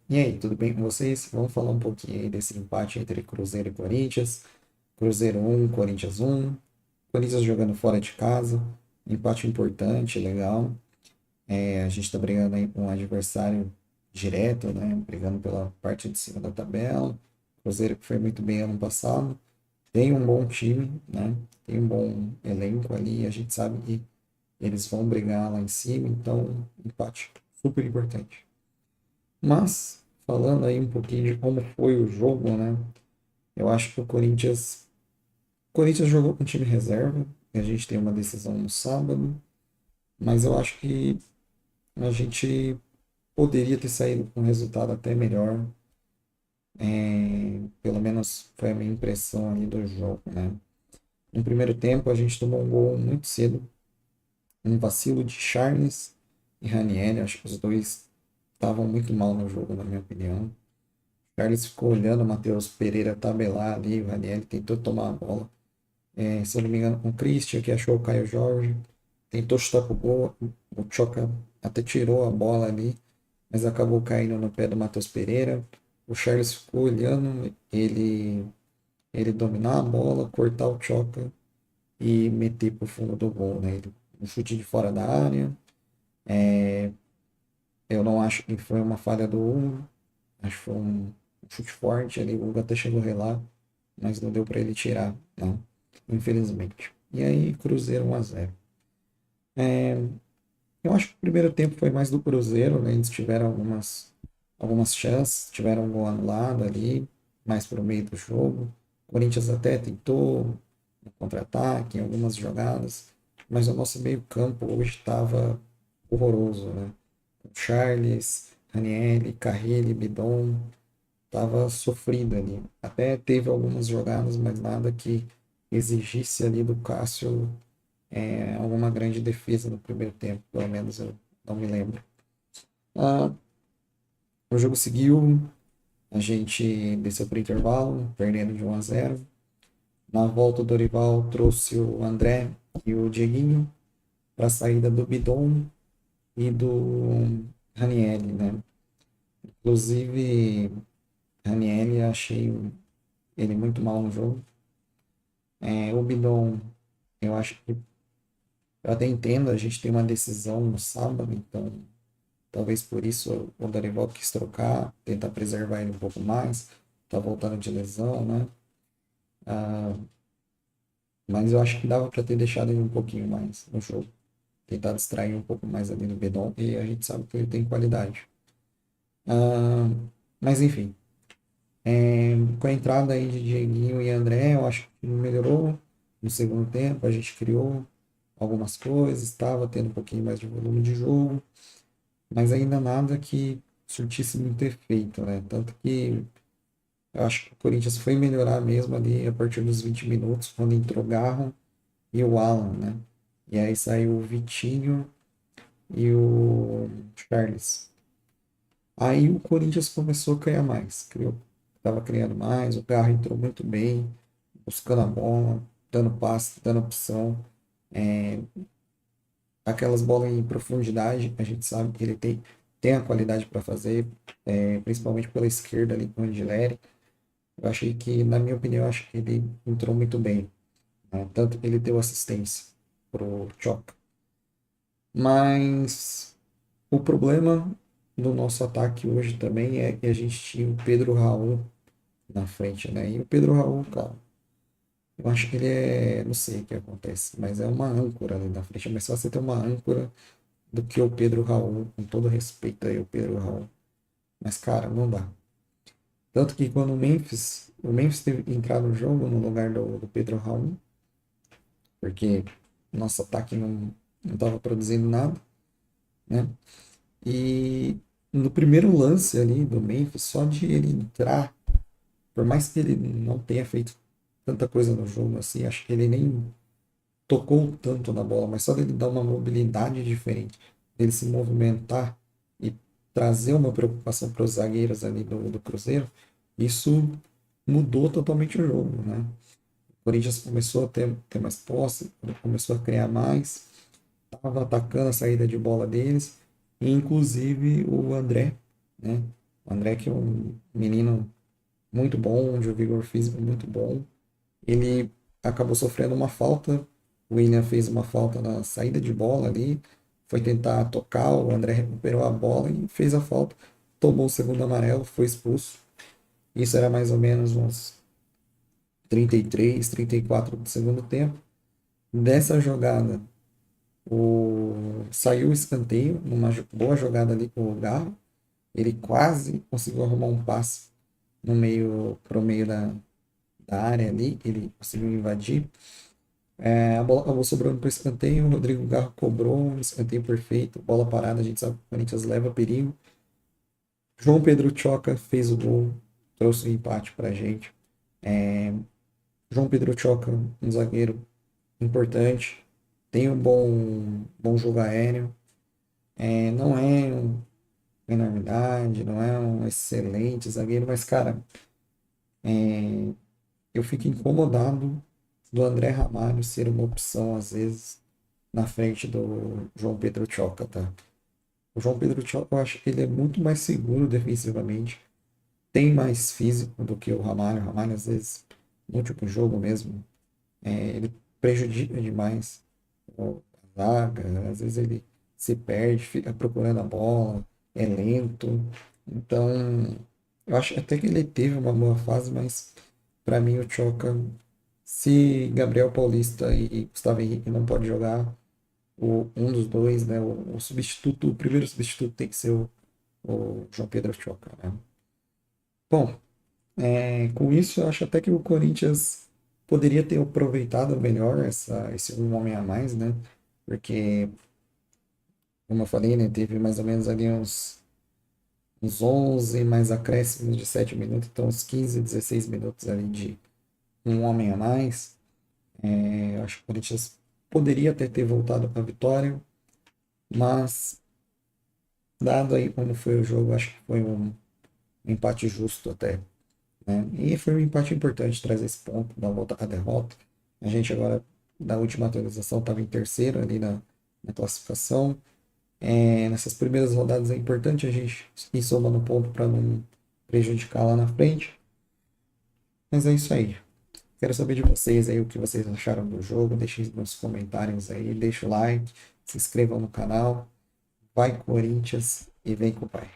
E aí, tudo bem com vocês? Vamos falar um pouquinho aí desse empate entre Cruzeiro e Corinthians. Cruzeiro 1, Corinthians 1. Corinthians jogando fora de casa. Empate importante, legal. A gente está brigando aí com um adversário direto, né? Brigando pela parte de cima da tabela. Cruzeiro que foi muito bem ano passado. Tem um bom time, né? Tem um bom elenco ali. A gente sabe que eles vão brigar lá em cima. Então, empate super importante. Mas, falando aí um pouquinho de como foi o jogo, né? Eu acho que o Corinthians jogou com time reserva. E a gente tem uma decisão no sábado. Mas eu acho que a gente poderia ter saído com um resultado até melhor. Pelo menos foi a minha impressão ali do jogo, né? No primeiro tempo, a gente tomou um gol muito cedo. Um vacilo de Charles e Ranieri. Acho que os dois estavam muito mal no jogo, na minha opinião. Charles ficou olhando o Matheus Pereira tabelar ali, o Ranieri tentou tomar a bola. Se eu não me engano, com o Christian, que achou o Caio Jorge, tentou chutar pro gol, o Choca até tirou a bola ali, mas acabou caindo no pé do Matheus Pereira. O Charles ficou olhando ele dominar a bola, cortar o Choca e meter pro fundo do gol, né? Um chute de fora da área. Eu não acho que foi uma falha do Hugo, acho que foi um chute forte ali, o Hugo até chegou a relar, mas não deu para ele tirar, não, infelizmente. E aí, Cruzeiro 1-0. Eu acho que o primeiro tempo foi mais do Cruzeiro, né? Eles tiveram algumas chances, tiveram um gol anulado ali, mais para o meio do jogo. O Corinthians até tentou no contra-ataque, em algumas jogadas, mas o nosso meio-campo hoje estava horroroso, né? Charles, Ranieri, Carrilli, Bidon, tava sofrido ali. Até teve algumas jogadas, mas nada que exigisse ali do Cássio alguma grande defesa no primeiro tempo, pelo menos eu não me lembro. Ah, o jogo seguiu, a gente desceu para o intervalo, perdendo de 1-0. Na volta, o Dorival trouxe o André e o Dieguinho para a saída do Bidon e do Ranieri, né? Inclusive, Ranieri, achei ele muito mal no jogo. O Bidon, eu acho que eu até entendo, a gente tem uma decisão no sábado, então talvez por isso o Dorival quis trocar, tentar preservar ele um pouco mais, tá voltando de lesão, né? Mas eu acho que dava para ter deixado ele um pouquinho mais no jogo, tentar distrair um pouco mais ali no Bidon, e a gente sabe que ele tem qualidade. Ah, mas enfim, com a entrada aí de Dieguinho e André, eu acho que melhorou no segundo tempo, a gente criou algumas coisas, estava tendo um pouquinho mais de volume de jogo, mas ainda nada que surtisse muito efeito, né? Tanto que eu acho que o Corinthians foi melhorar mesmo ali a partir dos 20 minutos, quando entrou Garro e o Alan, né? E aí saiu o Vitinho e o Charles. Aí o Corinthians começou a criar mais, estava criando mais, o Garro entrou muito bem, buscando a bola, dando passe, dando opção. Aquelas bolas em profundidade, a gente sabe que ele tem a qualidade para fazer, principalmente pela esquerda ali com o Angileri. Eu achei que, na minha opinião, eu acho que ele entrou muito bem, né? Tanto que ele deu assistência pro Choca. Mas o problema do nosso ataque hoje também é que a gente tinha o Pedro Raul na frente, né? E o Pedro Raul, cara, eu acho que ele não sei o que acontece, mas é uma âncora ali na frente. É mais fácil você ter uma âncora do que o Pedro Raul, com todo respeito aí o Pedro Raul. Mas, cara, não dá. Tanto que quando o Memphis teve que entrar no jogo no lugar do Pedro Raul, porque nosso ataque não estava produzindo nada, né? E no primeiro lance ali do Memphis, só de ele entrar, por mais que ele não tenha feito tanta coisa no jogo assim, acho que ele nem tocou tanto na bola, mas só dele dar uma mobilidade diferente, dele se movimentar e trazer uma preocupação para os zagueiros ali do Cruzeiro, isso mudou totalmente o jogo, né? O Corinthians começou a ter mais posse, começou a criar mais, estava atacando a saída de bola deles, e inclusive o André, né? O André que é um menino muito bom, de um vigor físico muito bom. Ele acabou sofrendo uma falta. O William fez uma falta na saída de bola ali. Foi tentar tocar, o André recuperou a bola e fez a falta. Tomou o segundo amarelo, foi expulso. Isso era mais ou menos uns 33, 34 do segundo tempo. Dessa jogada, saiu o escanteio, numa boa jogada ali com o Garro. Ele quase conseguiu arrumar um passe no meio, pro meio da área ali. Ele conseguiu invadir. A bola acabou sobrando para o escanteio. O Rodrigo Garro cobrou um escanteio perfeito. Bola parada, a gente sabe que o Corinthians leva perigo. João Pedro Choca fez o gol, trouxe o empate para a gente. João Pedro Choca, um zagueiro importante, tem um bom jogo aéreo. Não é uma enormidade, não é um excelente zagueiro, mas, cara, eu fico incomodado do André Ramalho ser uma opção, às vezes, na frente do João Pedro Choca, tá? O João Pedro Choca, eu acho que ele é muito mais seguro defensivamente, tem mais físico do que o Ramalho. O Ramalho, às vezes, no último jogo mesmo, ele prejudica demais a zaga, às vezes ele se perde, fica procurando a bola, é lento. Então, eu acho até que ele teve uma boa fase, mas para mim o Choca, se Gabriel Paulista e Gustavo Henrique não pode jogar, um dos dois, né, o substituto, o primeiro substituto tem que ser o João Pedro Choca, né? Bom, com isso eu acho até que o Corinthians poderia ter aproveitado melhor esse um homem a mais, né? Porque, como eu falei, né, teve mais ou menos ali uns 11 mais acréscimos de 7 minutos, então uns 15, 16 minutos ali de um homem a mais. Eu acho que o Corinthians poderia até ter voltado para a vitória, mas dado aí como foi o jogo, acho que foi um empate justo até, né? E foi um empate importante trazer esse ponto da volta à derrota. A gente agora, na última atualização, estava em terceiro ali na classificação. Nessas primeiras rodadas é importante a gente ir somando ponto para não prejudicar lá na frente. Mas é isso aí. Quero saber de vocês aí o que vocês acharam do jogo. Deixem nos comentários aí, deixa o like, se inscrevam no canal. Vai Corinthians e vem com o pai.